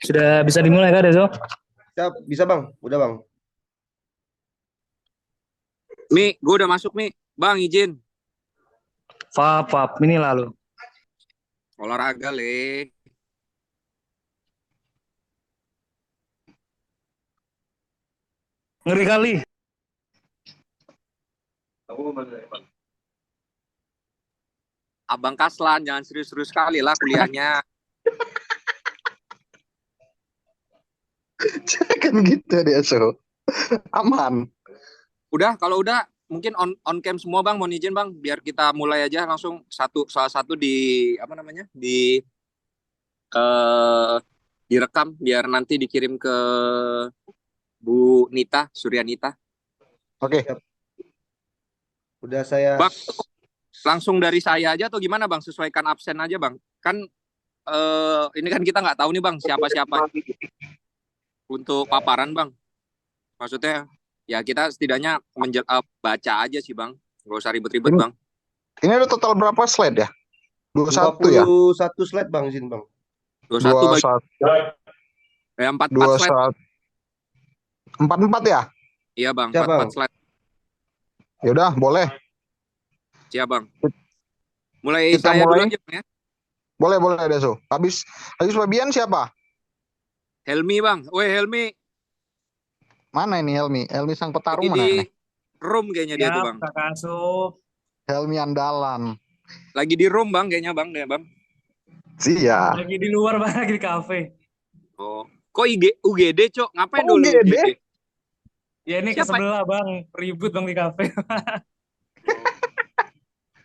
Sudah bisa dimulai kan, Deso? Siap, bisa bang, udah bang. Mi, gue udah masuk Mi. Bang, izin. Pap, ini lalu. Olahraga, Le. Ngeri kali. Abang Kaslan, jangan serius-serius kali lah kuliahnya. Kan gitu dia, so. Aman. Udah, kalau udah mungkin on cam semua Bang, mohon izin Bang, biar kita mulai aja langsung salah satu di apa namanya? Eh direkam biar nanti dikirim ke Bu Nita, Suryanita. Oke. Udah saya. Bang, langsung dari saya aja atau gimana Bang? Sesuaikan absen aja Bang. Kan ini kan kita nggak tahu nih Bang siapa-siapa untuk paparan Bang. Maksudnya ya kita setidaknya baca aja sih Bang. Nggak usah ribet-ribet Bang. Ini ada total berapa slide ya? 21 ya? 21 slide bang, izin bang. 21 bagi 21. ya, 44 slide. 44 ya? Iya Bang, Siap, 44 Bang. slide. Yaudah, boleh. Siap Bang. Mulai Kita saya mulai. dulu aja Bang ya. Boleh Deso. Habis Fabian siapa? Helmi Bang. Woi Helmi, Mana ini Helmi? Helmi sang petarung lagi mana di nih? room kayaknya dia tuh Bang. Kakak Asuh. Helmi andalan. Lagi di room Bang kayaknya Bang dia Bang. Iya. Lagi di luar, Bang, lagi di kafe. Oh. Kok UGD, Cok? Ngapain Oh, dulu UGD? UGD? Ya ini ke Siapa? sebelah, Bang. Ribut, Bang, di kafe.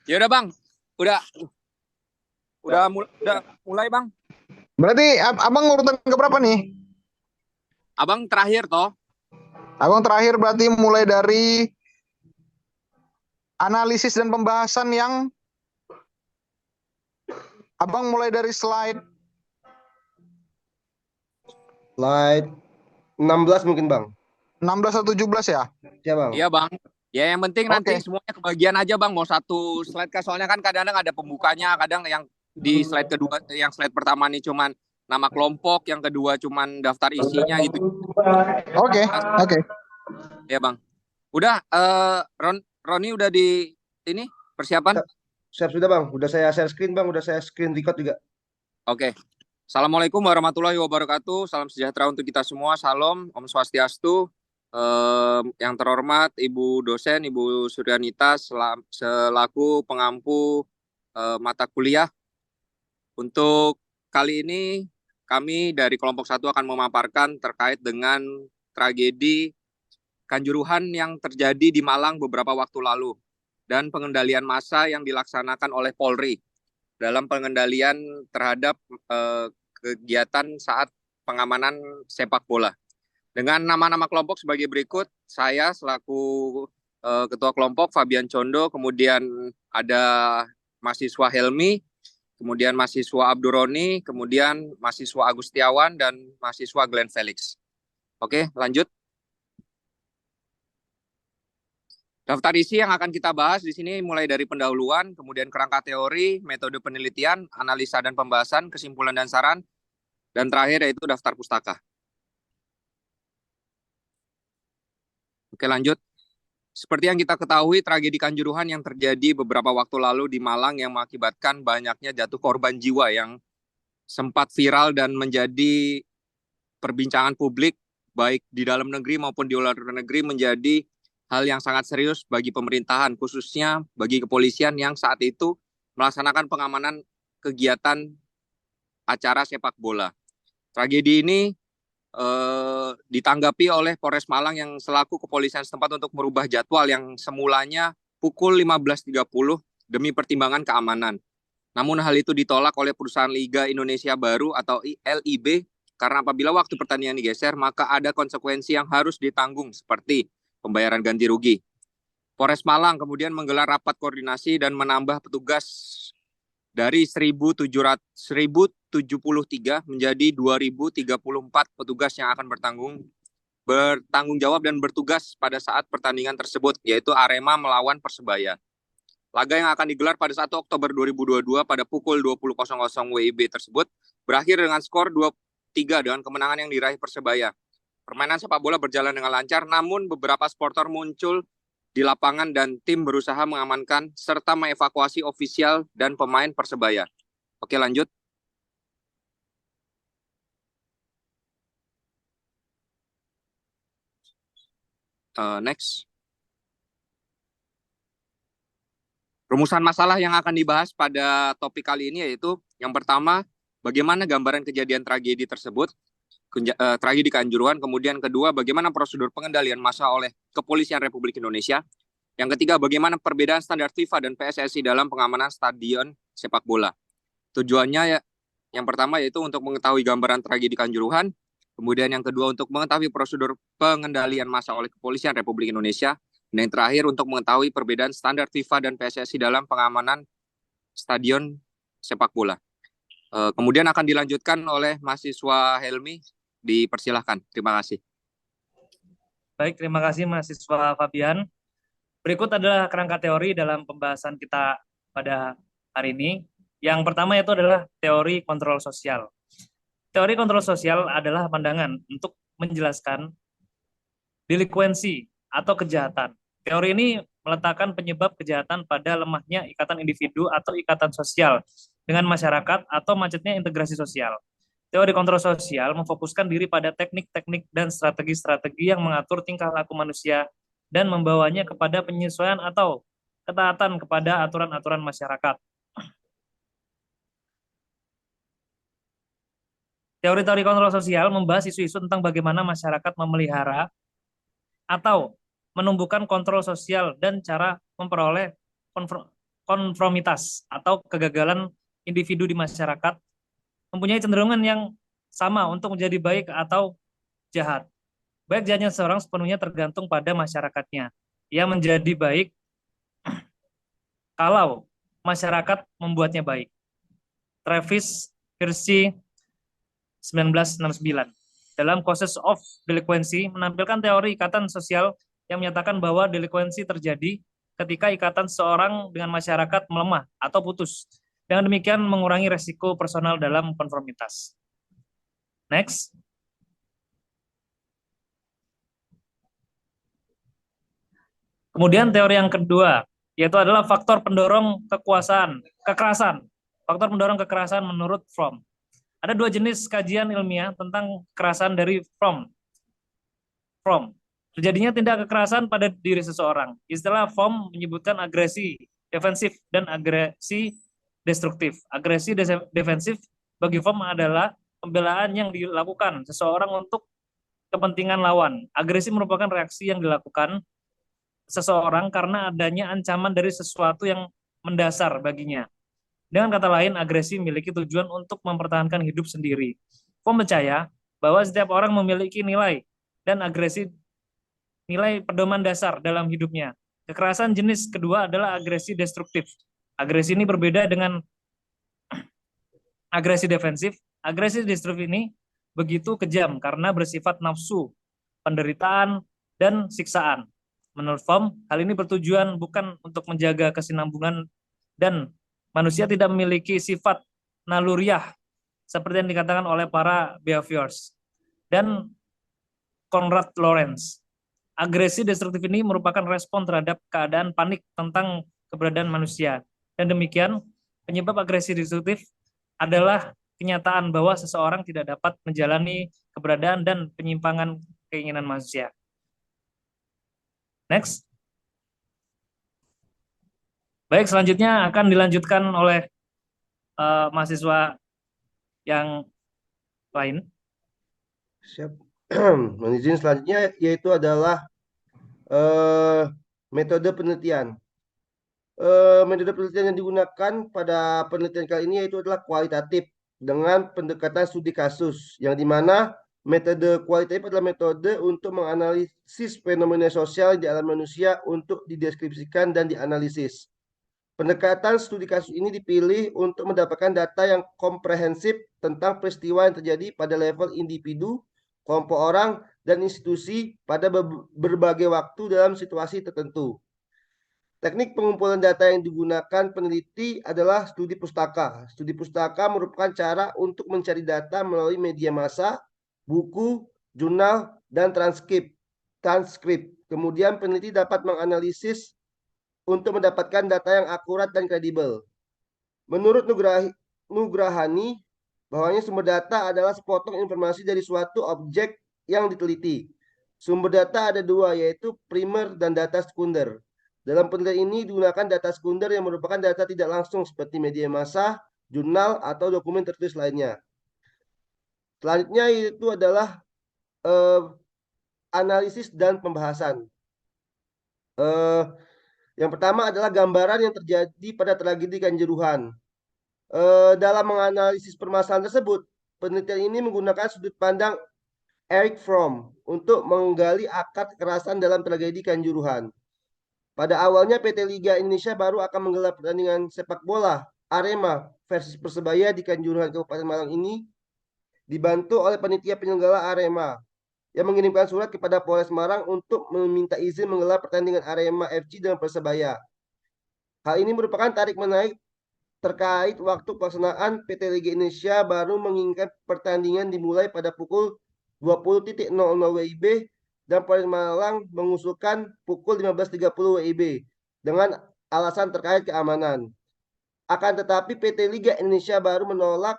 Ya udah Bang. Udah mulai Bang. Berarti abang urutan keberapa nih? Abang terakhir toh. Abang terakhir berarti mulai dari analisis dan pembahasan yang abang mulai dari slide 16 mungkin bang. 16 atau 17 ya? Siap bang. Iya Bang. Ya yang penting nanti Oke. semuanya kebagian aja Bang. Mau satu slide kah? Soalnya kan kadang-kadang ada pembukanya, kadang yang di slide kedua, yang slide pertama nih cuman nama kelompok, yang kedua cuman daftar isinya gitu. Oke. Ya Bang. Udah Roni udah di ini persiapan? Siap sudah bang. Udah saya share screen bang. Udah saya screen record juga. Oke. Assalamualaikum warahmatullahi wabarakatuh. Salam sejahtera untuk kita semua. Salam, Om Swastiastu. Yang terhormat Ibu dosen, Ibu Suryanita selaku pengampu mata kuliah. Untuk kali ini kami dari kelompok 1 akan memaparkan terkait dengan tragedi Kanjuruhan yang terjadi di Malang beberapa waktu lalu dan pengendalian massa yang dilaksanakan oleh Polri dalam pengendalian terhadap kegiatan saat pengamanan sepak bola. Dengan nama-nama kelompok sebagai berikut, saya selaku Ketua Kelompok Fabian Condo, kemudian ada mahasiswa Helmi, kemudian mahasiswa Abdurroni, kemudian mahasiswa Agustiawan, dan mahasiswa Glenn Felix. Oke, lanjut. Daftar isi yang akan kita bahas di sini mulai dari pendahuluan, kemudian kerangka teori, metode penelitian, analisa dan pembahasan, kesimpulan dan saran, dan terakhir yaitu daftar pustaka. Oke, lanjut. Seperti yang kita ketahui, tragedi Kanjuruhan yang terjadi beberapa waktu lalu di Malang yang mengakibatkan banyaknya jatuh korban jiwa yang sempat viral dan menjadi perbincangan publik baik di dalam negeri maupun di luar negeri, menjadi hal yang sangat serius bagi pemerintahan, khususnya bagi kepolisian yang saat itu melaksanakan pengamanan kegiatan acara sepak bola. Tragedi ini ditanggapi oleh Polres Malang yang selaku kepolisian setempat untuk merubah jadwal yang semulanya pukul 15.30 demi pertimbangan keamanan. Namun hal itu ditolak oleh perusahaan Liga Indonesia Baru atau LIB karena apabila waktu pertandingan digeser maka ada konsekuensi yang harus ditanggung seperti pembayaran ganti rugi. Polres Malang kemudian menggelar rapat koordinasi dan menambah petugas dari 1.073 menjadi 2.034 petugas yang akan bertanggung jawab dan bertugas pada saat pertandingan tersebut, yaitu Arema melawan Persebaya. Laga yang akan digelar pada 1 Oktober 2022 pada pukul 20.00 WIB tersebut berakhir dengan skor 3 dengan kemenangan yang diraih Persebaya. Permainan sepak bola berjalan dengan lancar, namun beberapa supporter muncul di lapangan dan tim berusaha mengamankan serta mengevakuasi ofisial dan pemain Persebaya. Oke, lanjut. Next. Rumusan masalah yang akan dibahas pada topik kali ini yaitu yang pertama, bagaimana gambaran kejadian tragedi tersebut, tragedi Kanjuruhan. Kemudian kedua, bagaimana prosedur pengendalian massa oleh Kepolisian Republik Indonesia. Yang ketiga, bagaimana perbedaan standar FIFA dan PSSI dalam pengamanan stadion sepak bola. Tujuannya yang pertama yaitu untuk mengetahui gambaran tragedi Kanjuruhan. Kemudian yang kedua untuk mengetahui prosedur pengendalian massa oleh Kepolisian Republik Indonesia. Dan yang terakhir untuk mengetahui perbedaan standar FIFA dan PSSI dalam pengamanan stadion sepak bola. Kemudian akan dilanjutkan oleh mahasiswa Helmi. Dipersilahkan. Terima kasih. Baik, terima kasih mahasiswa Fabian. Berikut adalah kerangka teori dalam pembahasan kita pada hari ini. Yang pertama itu adalah teori kontrol sosial. Teori kontrol sosial adalah pandangan untuk menjelaskan delinkuensi atau kejahatan. Teori ini meletakkan penyebab kejahatan pada lemahnya ikatan individu atau ikatan sosial dengan masyarakat atau macetnya integrasi sosial. Teori kontrol sosial memfokuskan diri pada teknik-teknik dan strategi-strategi yang mengatur tingkah laku manusia dan membawanya kepada penyesuaian atau ketaatan kepada aturan-aturan masyarakat. Teori-teori kontrol sosial membahas isu-isu tentang bagaimana masyarakat memelihara atau menumbuhkan kontrol sosial dan cara memperoleh konformitas atau kegagalan individu di masyarakat mempunyai cenderungan yang sama untuk menjadi baik atau jahat. Baik jahatnya seorang sepenuhnya tergantung pada masyarakatnya. Ia menjadi baik kalau masyarakat membuatnya baik. Travis Hirschi 1969 dalam Causes of Delinquency menampilkan teori ikatan sosial yang menyatakan bahwa delinkuensi terjadi ketika ikatan seorang dengan masyarakat melemah atau putus. Dengan demikian mengurangi resiko personal dalam konformitas. Next. Kemudian teori yang kedua, yaitu adalah faktor pendorong kekerasan. Faktor pendorong kekerasan menurut Fromm. Ada dua jenis kajian ilmiah tentang kekerasan dari Fromm. Terjadinya tindak kekerasan pada diri seseorang. Istilah Fromm menyebutkan agresi defensif dan agresi destruktif. Agresi defensif bagi Fromm adalah pembelaan yang dilakukan seseorang untuk kepentingan lawan. Agresi merupakan reaksi yang dilakukan seseorang karena adanya ancaman dari sesuatu yang mendasar baginya. Dengan kata lain, agresi memiliki tujuan untuk mempertahankan hidup sendiri. Fromm percaya bahwa setiap orang memiliki nilai dan nilai pedoman dasar dalam hidupnya. Kekerasan jenis kedua adalah agresi destruktif. Agresi ini berbeda dengan agresi defensif. Agresi destruktif ini begitu kejam karena bersifat nafsu, penderitaan, dan siksaan. Menurut Fromm, hal ini bertujuan bukan untuk menjaga kesinambungan dan manusia tidak memiliki sifat naluriah seperti yang dikatakan oleh para behaviors dan Konrad Lorenz. Agresi destruktif ini merupakan respon terhadap keadaan panik tentang keberadaan manusia. Dan demikian, penyebab agresi destruktif adalah kenyataan bahwa seseorang tidak dapat menjalani keberadaan dan penyimpangan keinginan manusia. Next. Baik, selanjutnya akan dilanjutkan oleh mahasiswa yang lain. Siap. Izin selanjutnya yaitu adalah metode penelitian. Metode penelitian yang digunakan pada penelitian kali ini yaitu adalah kualitatif dengan pendekatan studi kasus, yang dimana metode kualitatif adalah metode untuk menganalisis fenomena sosial di alam manusia untuk dideskripsikan dan dianalisis. Pendekatan studi kasus ini dipilih untuk mendapatkan data yang komprehensif tentang peristiwa yang terjadi pada level individu, kelompok orang, dan institusi pada berbagai waktu dalam situasi tertentu. Teknik pengumpulan data yang digunakan peneliti adalah studi pustaka. Studi pustaka merupakan cara untuk mencari data melalui media massa, buku, jurnal, dan transkrip. Kemudian peneliti dapat menganalisis untuk mendapatkan data yang akurat dan kredibel. Menurut Nugrahani, bahwanya sumber data adalah sepotong informasi dari suatu objek yang diteliti. Sumber data ada dua, yaitu primer dan data sekunder. Dalam penelitian ini digunakan data sekunder yang merupakan data tidak langsung seperti media massa, jurnal, atau dokumen tertulis lainnya. Selanjutnya itu adalah analisis dan pembahasan. Yang pertama adalah gambaran yang terjadi pada tragedi Kanjuruhan. Dalam menganalisis permasalahan tersebut, penelitian ini menggunakan sudut pandang Eric Fromm untuk menggali akar kekerasan dalam tragedi Kanjuruhan. Pada awalnya PT Liga Indonesia baru akan menggelar pertandingan sepak bola Arema versus Persebaya di Kanjuruhan Kabupaten Malang ini dibantu oleh panitia penyelenggara Arema yang mengirimkan surat kepada Polres Malang untuk meminta izin menggelar pertandingan Arema FC dengan Persebaya. Hal ini merupakan tarik-menarik terkait waktu pelaksanaan. PT Liga Indonesia baru menginginkan pertandingan dimulai pada pukul 20.00 WIB dan Polres Malang mengusulkan pukul 15.30 WIB dengan alasan terkait keamanan. Akan tetapi PT Liga Indonesia baru menolak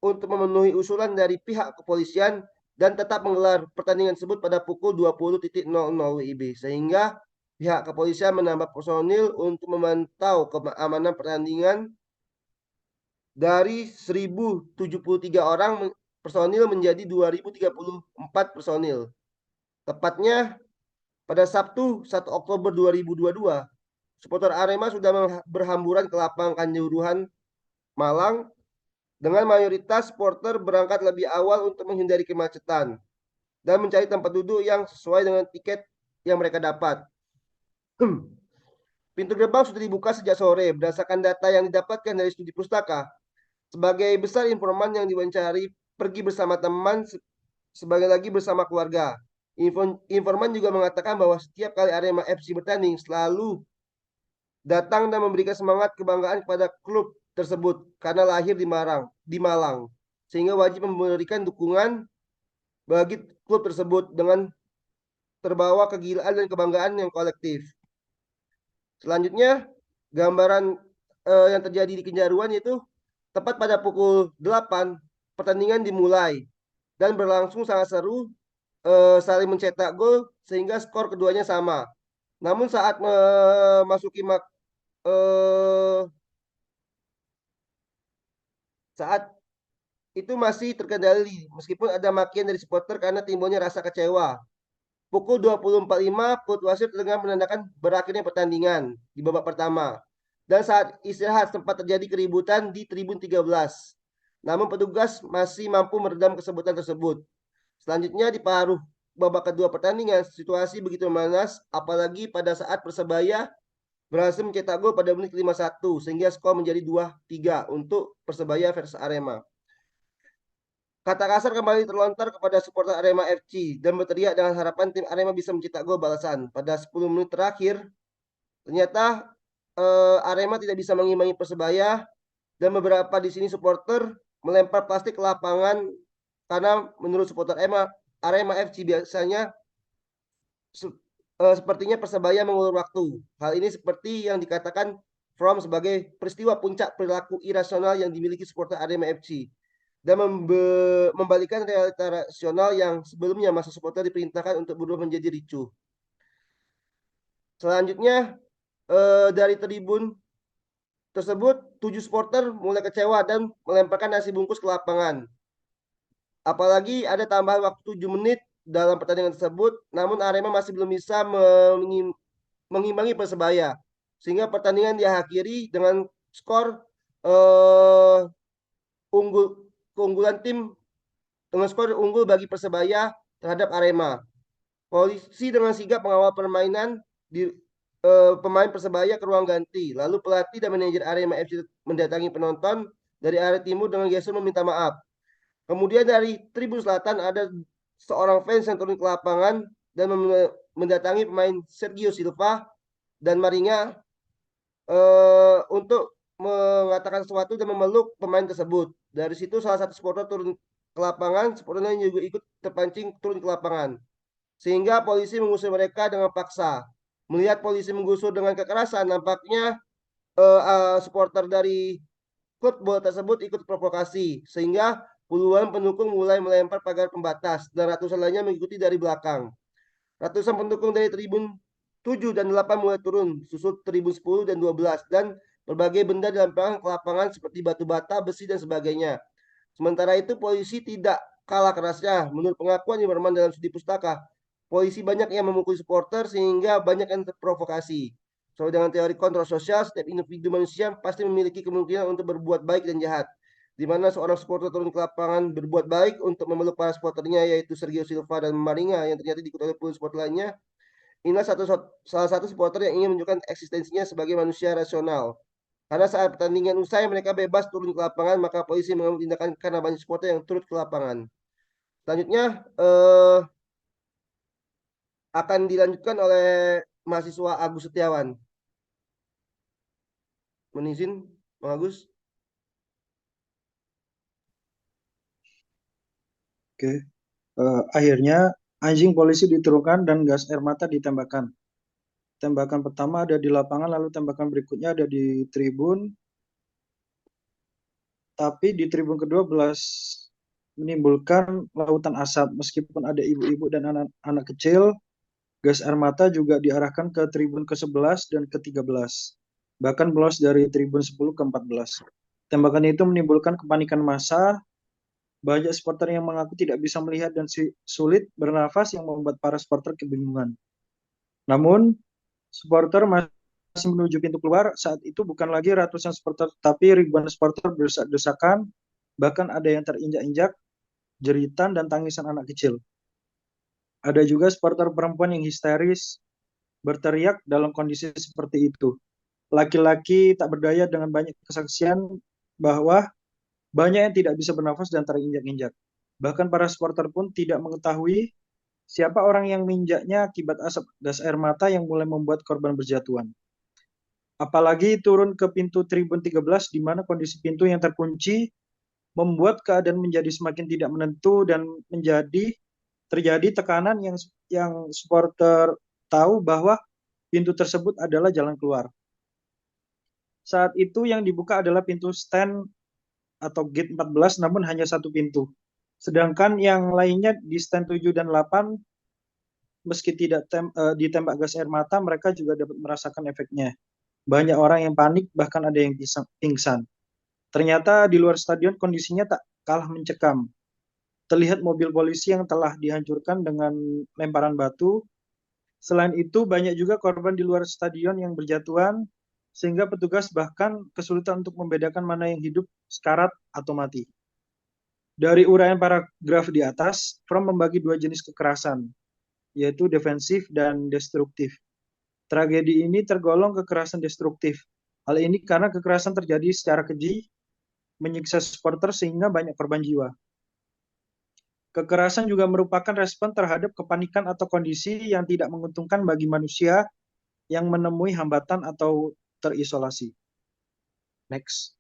untuk memenuhi usulan dari pihak kepolisian dan tetap menggelar pertandingan tersebut pada pukul 20.00 WIB, sehingga pihak kepolisian menambah personil untuk memantau keamanan pertandingan dari 1.073 orang personil menjadi 2.034 personil. Tepatnya pada Sabtu 1 Oktober 2022, supporter Arema sudah berhamburan ke lapangan Kanjuruhan Malang dengan mayoritas supporter berangkat lebih awal untuk menghindari kemacetan dan mencari tempat duduk yang sesuai dengan tiket yang mereka dapat. Pintu gerbang sudah dibuka sejak sore. Berdasarkan data yang didapatkan dari studi pustaka, sebagai besar informan yang diwawancari pergi bersama teman, sebagai lagi bersama keluarga. Informan juga mengatakan bahwa setiap kali Arema FC bertanding selalu datang dan memberikan semangat kebanggaan kepada klub tersebut karena lahir di Malang, sehingga wajib memberikan dukungan bagi klub tersebut dengan terbawa kegilaan dan kebanggaan yang kolektif. Selanjutnya, gambaran yang terjadi di Kenjaruan itu tepat pada pukul 8 pertandingan dimulai dan berlangsung sangat seru, saling mencetak gol sehingga skor keduanya sama. Namun saat memasuki saat itu masih terkendali meskipun ada makian dari supporter karena timbulnya rasa kecewa. Pukul 20.45 peluit wasit terdengar menandakan berakhirnya pertandingan di babak pertama. Dan saat istirahat sempat terjadi keributan di tribun 13. Namun petugas masih mampu meredam kesebutan tersebut. Selanjutnya di paruh babak kedua pertandingan, situasi begitu memanas, apalagi pada saat Persebaya berhasil mencetak gol pada menit 51 sehingga skor menjadi 2-3 untuk Persebaya versus Arema. Kata kasar kembali terlontar kepada supporter Arema FC dan berteriak dengan harapan tim Arema bisa mencetak gol balasan. Pada 10 menit terakhir, ternyata Arema tidak bisa mengimbangi Persebaya dan beberapa di sini supporter melempar plastik ke lapangan karena menurut supporter Arema FC biasanya sepertinya Persebaya mengulur waktu. Hal ini seperti yang dikatakan From sebagai peristiwa puncak perilaku irasional yang dimiliki supporter Arema FC dan membalikan realita rasional yang sebelumnya masa supporter diperintahkan untuk berubah menjadi ricuh. Selanjutnya dari tribun tersebut 7 supporter mulai kecewa dan melemparkan nasi bungkus ke lapangan. Apalagi ada tambahan waktu 7 menit dalam pertandingan tersebut, namun Arema masih belum bisa mengimbangi Persebaya. Sehingga pertandingan diakhiri dengan skor keunggulan tim dengan skor unggul bagi Persebaya terhadap Arema. Polisi dengan sigap mengawal permainan di pemain Persebaya ke ruang ganti. Lalu pelatih dan manajer Arema FC mendatangi penonton dari area timur dengan gestur meminta maaf. Kemudian dari tribun selatan ada seorang fans yang turun ke lapangan dan mendatangi pemain Sergio Silva dan Maringa untuk mengatakan sesuatu dan memeluk pemain tersebut. Dari situ salah satu supporter turun ke lapangan, supporter lain juga ikut terpancing turun ke lapangan. Sehingga polisi mengusir mereka dengan paksa. Melihat polisi menggusur dengan kekerasan, nampaknya supporter dari klub bola tersebut ikut provokasi, sehingga puluhan pendukung mulai melempar pagar pembatas dan ratusan lainnya mengikuti dari belakang. Ratusan pendukung dari tribun 7 dan 8 mulai turun, susul tribun 10 dan 12, dan berbagai benda dilemparkan ke lapangan seperti batu bata, besi, dan sebagainya. Sementara itu, polisi tidak kalah kerasnya. Menurut pengakuan Imerman dalam studi pustaka, polisi banyak yang memukul supporter sehingga banyak yang terprovokasi. Soal dengan teori kontrol sosial, setiap individu manusia pasti memiliki kemungkinan untuk berbuat baik dan jahat. Di mana seorang supporter turun ke lapangan berbuat baik untuk memeluk para supporternya, yaitu Sergio Silva dan Maringa yang ternyata diikuti oleh puluhan supporter lainnya. Inilah salah satu supporter yang ingin menunjukkan eksistensinya sebagai manusia rasional. Karena saat pertandingan usai mereka bebas turun ke lapangan, maka polisi mengambil tindakan karena banyak supporter yang turut ke lapangan. Selanjutnya akan dilanjutkan oleh mahasiswa Agus Setiawan. Mohon izin, Bang Agus. Oke. Akhirnya anjing polisi diturunkan dan gas air mata ditembakkan. Tembakan pertama ada di lapangan, lalu tembakan berikutnya ada di tribun. Tapi di tribun kedua belas menimbulkan lautan asap. Meskipun ada ibu-ibu dan anak-anak kecil, gas air mata juga diarahkan ke tribun ke-11 dan ke-13. Bahkan meluas dari tribun 10 ke 14. Tembakan itu menimbulkan kepanikan massa. Banyak supporter yang mengaku tidak bisa melihat dan sulit bernafas yang membuat para supporter kebingungan. Namun, supporter masih menuju pintu keluar. Saat itu bukan lagi ratusan supporter, tapi ribuan supporter berdesak-desakan. Bahkan ada yang terinjak-injak, jeritan, dan tangisan anak kecil. Ada juga supporter perempuan yang histeris, berteriak dalam kondisi seperti itu. Laki-laki tak berdaya dengan banyak kesaksian bahwa banyak yang tidak bisa bernafas dan terinjak-injak. Bahkan para supporter pun tidak mengetahui siapa orang yang menginjaknya akibat asap gas air mata yang mulai membuat korban berjatuhan. Apalagi turun ke pintu tribun 13 di mana kondisi pintu yang terkunci membuat keadaan menjadi semakin tidak menentu dan terjadi tekanan yang supporter tahu bahwa pintu tersebut adalah jalan keluar. Saat itu yang dibuka adalah pintu stand atau gate 14 namun hanya satu pintu. Sedangkan yang lainnya di stand 7 dan 8 meski tidak ditembak gas air mata mereka juga dapat merasakan efeknya. Banyak orang yang panik bahkan ada yang pingsan. Ternyata di luar stadion kondisinya tak kalah mencekam. Terlihat mobil polisi yang telah dihancurkan dengan lemparan batu. Selain itu banyak juga korban di luar stadion yang berjatuhan sehingga petugas bahkan kesulitan untuk membedakan mana yang hidup, sekarat, atau mati. Dari uraian paragraf di atas, Fromm membagi dua jenis kekerasan, yaitu defensif dan destruktif. Tragedi ini tergolong kekerasan destruktif. Hal ini karena kekerasan terjadi secara keji, menyiksa supporter sehingga banyak korban jiwa. Kekerasan juga merupakan respon terhadap kepanikan atau kondisi yang tidak menguntungkan bagi manusia yang menemui hambatan atau terisolasi. Next.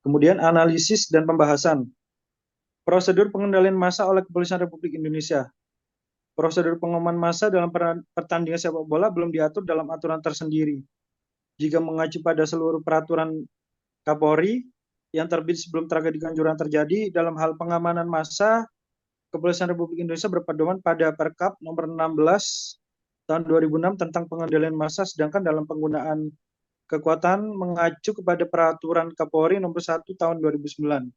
Kemudian analisis dan pembahasan. Prosedur pengendalian massa oleh Kepolisian Republik Indonesia. Prosedur pengumuman massa dalam pertandingan sepak bola belum diatur dalam aturan tersendiri. Jika mengacu pada seluruh peraturan Kapolri yang terbit sebelum tragedi Kanjuruhan terjadi, dalam hal pengamanan massa, Kepolisian Republik Indonesia berpedoman pada Perkap nomor 16 tahun 2006 tentang pengendalian massa, sedangkan dalam penggunaan kekuatan mengacu kepada peraturan Kapolri nomor 1 tahun 2009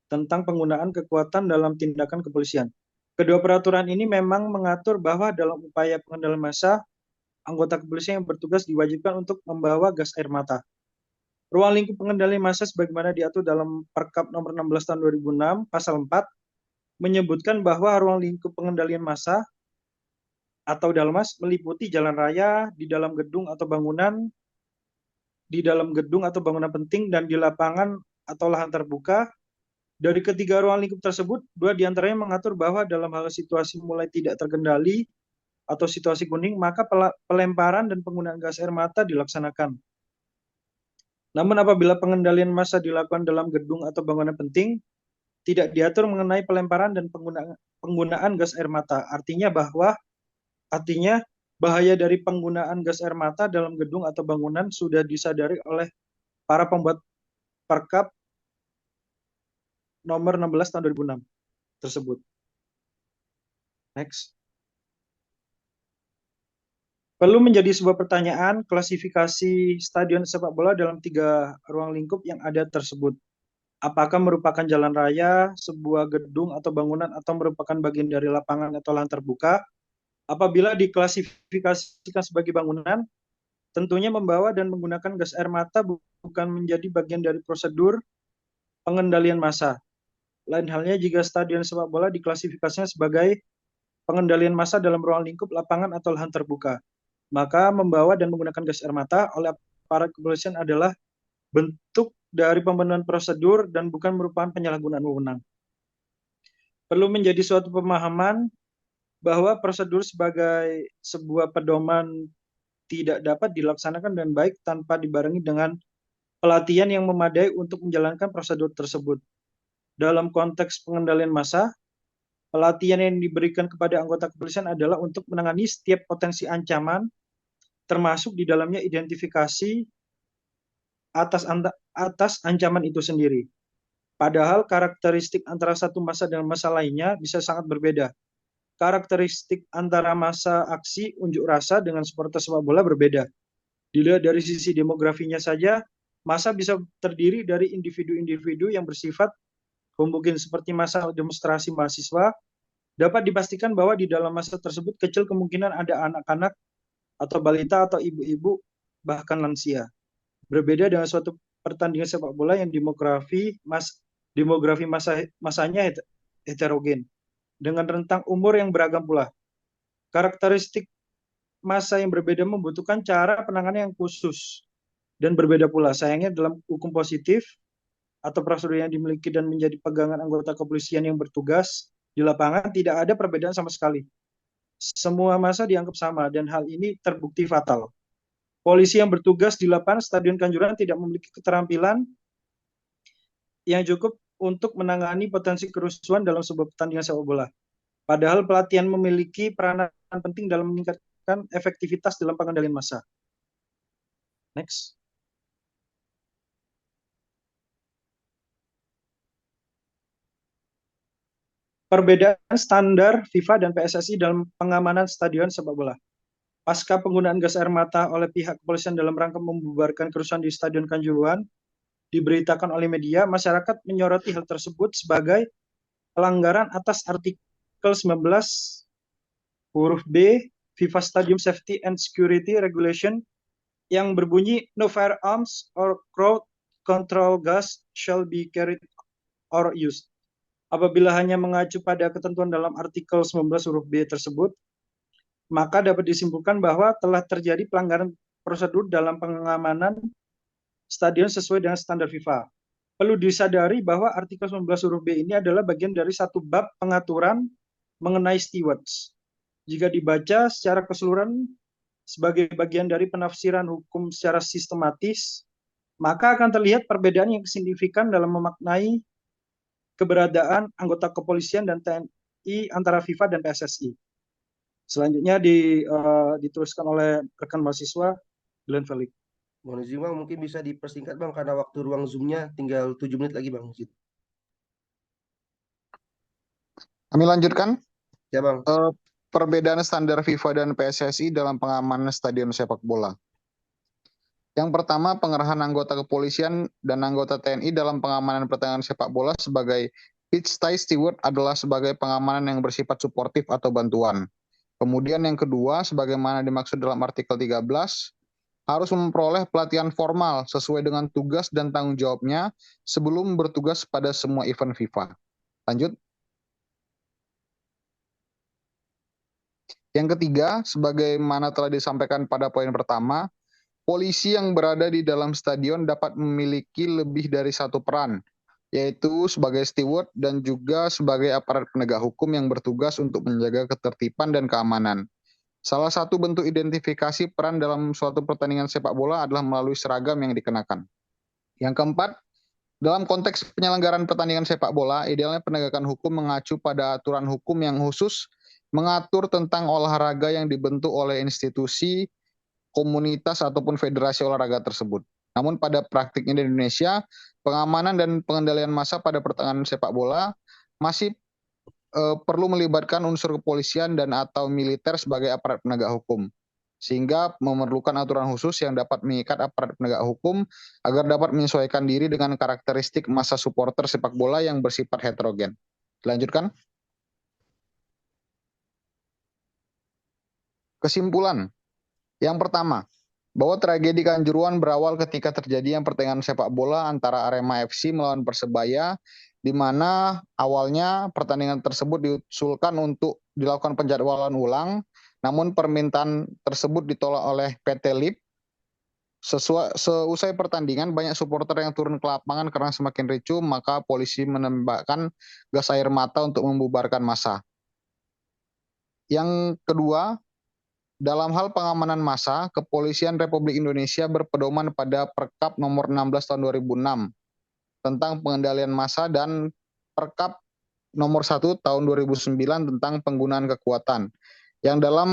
tentang penggunaan kekuatan dalam tindakan kepolisian. Kedua peraturan ini memang mengatur bahwa dalam upaya pengendalian massa, anggota kepolisian yang bertugas diwajibkan untuk membawa gas air mata. Ruang lingkup pengendalian massa sebagaimana diatur dalam Perkap nomor 16 tahun 2006 pasal 4 menyebutkan bahwa ruang lingkup pengendalian massa atau Dalmas meliputi jalan raya, di dalam gedung atau bangunan penting dan di lapangan atau lahan terbuka Dari ketiga ruang lingkup tersebut, 2 diantaranya mengatur bahwa dalam hal situasi mulai tidak terkendali atau situasi kuning, maka pelemparan dan penggunaan gas air mata dilaksanakan. Namun apabila pengendalian massa dilakukan dalam gedung atau bangunan penting, tidak diatur mengenai pelemparan dan penggunaan gas air mata. Artinya bahaya dari penggunaan gas air mata dalam gedung atau bangunan sudah disadari oleh para pembuat Perkap nomor 16 tahun 2006 tersebut. Next. Perlu menjadi sebuah pertanyaan klasifikasi stadion sepak bola dalam 3 ruang lingkup yang ada tersebut. Apakah merupakan jalan raya, sebuah gedung atau bangunan, atau merupakan bagian dari lapangan atau lahan terbuka? Apabila diklasifikasikan sebagai bangunan, tentunya membawa dan menggunakan gas air mata bukan menjadi bagian dari prosedur pengendalian massa. Lain halnya jika stadion sepak bola diklasifikasinya sebagai pengendalian massa dalam ruang lingkup lapangan atau lahan terbuka. Maka membawa dan menggunakan gas air mata oleh aparat kepolisian adalah bentuk dari pemenuhan prosedur dan bukan merupakan penyalahgunaan wewenang. Perlu menjadi suatu pemahaman bahwa prosedur sebagai sebuah pedoman tidak dapat dilaksanakan dengan baik tanpa dibarengi dengan pelatihan yang memadai untuk menjalankan prosedur tersebut. Dalam konteks pengendalian massa, pelatihan yang diberikan kepada anggota kepolisian adalah untuk menangani setiap potensi ancaman, termasuk di dalamnya identifikasi atas ancaman itu sendiri. Padahal karakteristik antara satu massa dengan massa lainnya bisa sangat berbeda. Karakteristik antara massa aksi unjuk rasa dengan supporter sepak bola berbeda. Dilihat dari sisi demografinya saja, massa bisa terdiri dari individu-individu yang bersifat homogen seperti massa demonstrasi mahasiswa. Dapat dipastikan bahwa di dalam massa tersebut kecil kemungkinan ada anak-anak atau balita atau ibu-ibu bahkan lansia. Berbeda dengan suatu pertandingan sepak bola yang demografi masanya heterogen dengan rentang umur yang beragam pula. Karakteristik massa yang berbeda membutuhkan cara penanganan yang khusus dan berbeda pula. Sayangnya dalam hukum positif atau prosedur yang dimiliki dan menjadi pegangan anggota kepolisian yang bertugas di lapangan tidak ada perbedaan sama sekali. Semua massa dianggap sama dan hal ini terbukti fatal. Polisi yang bertugas di lapangan Stadion Kanjuruhan tidak memiliki keterampilan yang cukup untuk menangani potensi kerusuhan dalam sebuah pertandingan sepak bola. Padahal pelatihan memiliki peranan penting dalam meningkatkan efektivitas dalam pengendalian massa. Next. Perbedaan standar FIFA dan PSSI dalam pengamanan stadion sepak bola. Pasca penggunaan gas air mata oleh pihak kepolisian dalam rangka membubarkan kerusuhan di Stadion Kanjuruhan, diberitakan oleh media, masyarakat menyoroti hal tersebut sebagai pelanggaran atas artikel 19 huruf B FIFA Stadium Safety and Security Regulation yang berbunyi no firearms or crowd control gas shall be carried or used. Apabila hanya mengacu pada ketentuan dalam artikel 19 huruf B tersebut, maka dapat disimpulkan bahwa telah terjadi pelanggaran prosedur dalam pengamanan stadion sesuai dengan standar FIFA. Perlu disadari bahwa artikel 19 huruf B ini adalah bagian dari satu bab pengaturan mengenai stewards. Jika dibaca secara keseluruhan sebagai bagian dari penafsiran hukum secara sistematis, maka akan terlihat perbedaan yang signifikan dalam memaknai keberadaan anggota kepolisian dan TNI antara FIFA dan PSSI. Selanjutnya dituliskan oleh rekan mahasiswa Glenn Felix. Mohon izin Bang, mungkin bisa dipersingkat Bang karena waktu ruang Zoom-nya tinggal 7 menit lagi Bang. Kami lanjutkan. Ya Bang. Perbedaan standar FIFA dan PSSI dalam pengamanan stadion sepak bola. Yang pertama, pengerahan anggota kepolisian dan anggota TNI dalam pengamanan pertandingan sepak bola sebagai pitch tie steward adalah sebagai pengamanan yang bersifat suportif atau bantuan. Kemudian yang kedua, sebagaimana dimaksud dalam artikel 13, harus memperoleh pelatihan formal sesuai dengan tugas dan tanggung jawabnya sebelum bertugas pada semua event FIFA. Lanjut. Yang ketiga, sebagaimana telah disampaikan pada poin pertama, polisi yang berada di dalam stadion dapat memiliki lebih dari satu peran, yaitu sebagai steward dan juga sebagai aparat penegak hukum yang bertugas untuk menjaga ketertiban dan keamanan. Salah satu bentuk identifikasi peran dalam suatu pertandingan sepak bola adalah melalui seragam yang dikenakan. Yang keempat, dalam konteks penyelenggaraan pertandingan sepak bola, idealnya penegakan hukum mengacu pada aturan hukum yang khusus mengatur tentang olahraga yang dibentuk oleh institusi, komunitas, ataupun federasi olahraga tersebut. Namun pada praktiknya di Indonesia, pengamanan dan pengendalian massa pada pertandingan sepak bola masih perlu melibatkan unsur kepolisian dan atau militer sebagai aparat penegak hukum, sehingga memerlukan aturan khusus yang dapat mengikat aparat penegak hukum agar dapat menyesuaikan diri dengan karakteristik massa supporter sepak bola yang bersifat heterogen. Dilanjutkan. Kesimpulan. Yang pertama, bahwa tragedi Kanjuruhan berawal ketika terjadinya pertandingan sepak bola antara Arema FC melawan Persebaya, di mana awalnya pertandingan tersebut diusulkan untuk dilakukan penjadwalan ulang, namun permintaan tersebut ditolak oleh PT LIP. Seusai pertandingan, banyak supporter yang turun ke lapangan karena semakin ricuh, maka polisi menembakkan gas air mata untuk membubarkan massa. Yang kedua, dalam hal pengamanan massa, Kepolisian Republik Indonesia berpedoman pada Perkap nomor 16 tahun 2006 tentang pengendalian massa dan Perkap nomor 1 tahun 2009 tentang penggunaan kekuatan. Yang dalam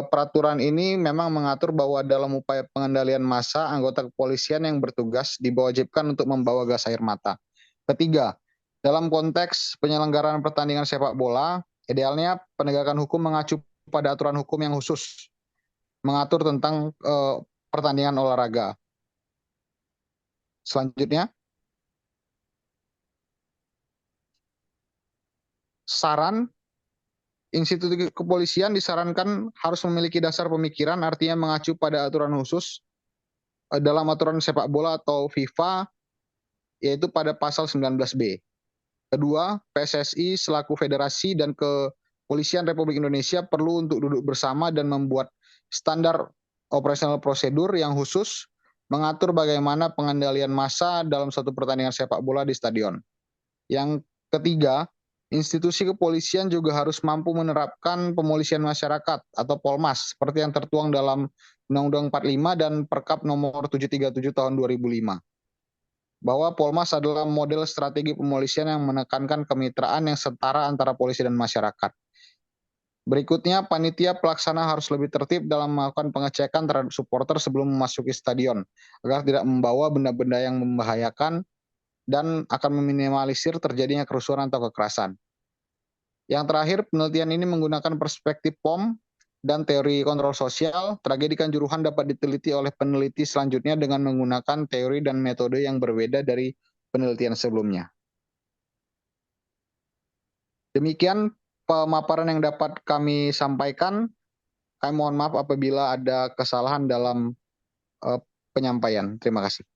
peraturan ini memang mengatur bahwa dalam upaya pengendalian massa, anggota kepolisian yang bertugas diwajibkan untuk membawa gas air mata. Ketiga, dalam konteks penyelenggaraan pertandingan sepak bola, idealnya penegakan hukum mengacu pada aturan hukum yang khusus mengatur tentang pertandingan olahraga. Selanjutnya, saran institusi kepolisian disarankan harus memiliki dasar pemikiran, artinya mengacu pada aturan khusus dalam aturan sepak bola atau FIFA, yaitu pada pasal 19B. Kedua, PSSI selaku federasi dan Kepolisian Republik Indonesia perlu untuk duduk bersama dan membuat standar operasional prosedur yang khusus mengatur bagaimana pengendalian massa dalam suatu pertandingan sepak bola di stadion. Yang ketiga, institusi kepolisian juga harus mampu menerapkan pemolisian masyarakat atau Polmas seperti yang tertuang dalam Undang-Undang 45 dan Perkap nomor 737 tahun 2005. Bahwa Polmas adalah model strategi pemolisian yang menekankan kemitraan yang setara antara polisi dan masyarakat. Berikutnya, panitia pelaksana harus lebih tertib dalam melakukan pengecekan terhadap supporter sebelum memasuki stadion, agar tidak membawa benda-benda yang membahayakan dan akan meminimalisir terjadinya kerusuhan atau kekerasan. Yang terakhir, penelitian ini menggunakan perspektif POM dan teori kontrol sosial. Tragedi Kanjuruhan dapat diteliti oleh peneliti selanjutnya dengan menggunakan teori dan metode yang berbeda dari penelitian sebelumnya. Demikian pemaparan yang dapat kami sampaikan. Kami mohon maaf apabila ada kesalahan dalam penyampaian. Terima kasih.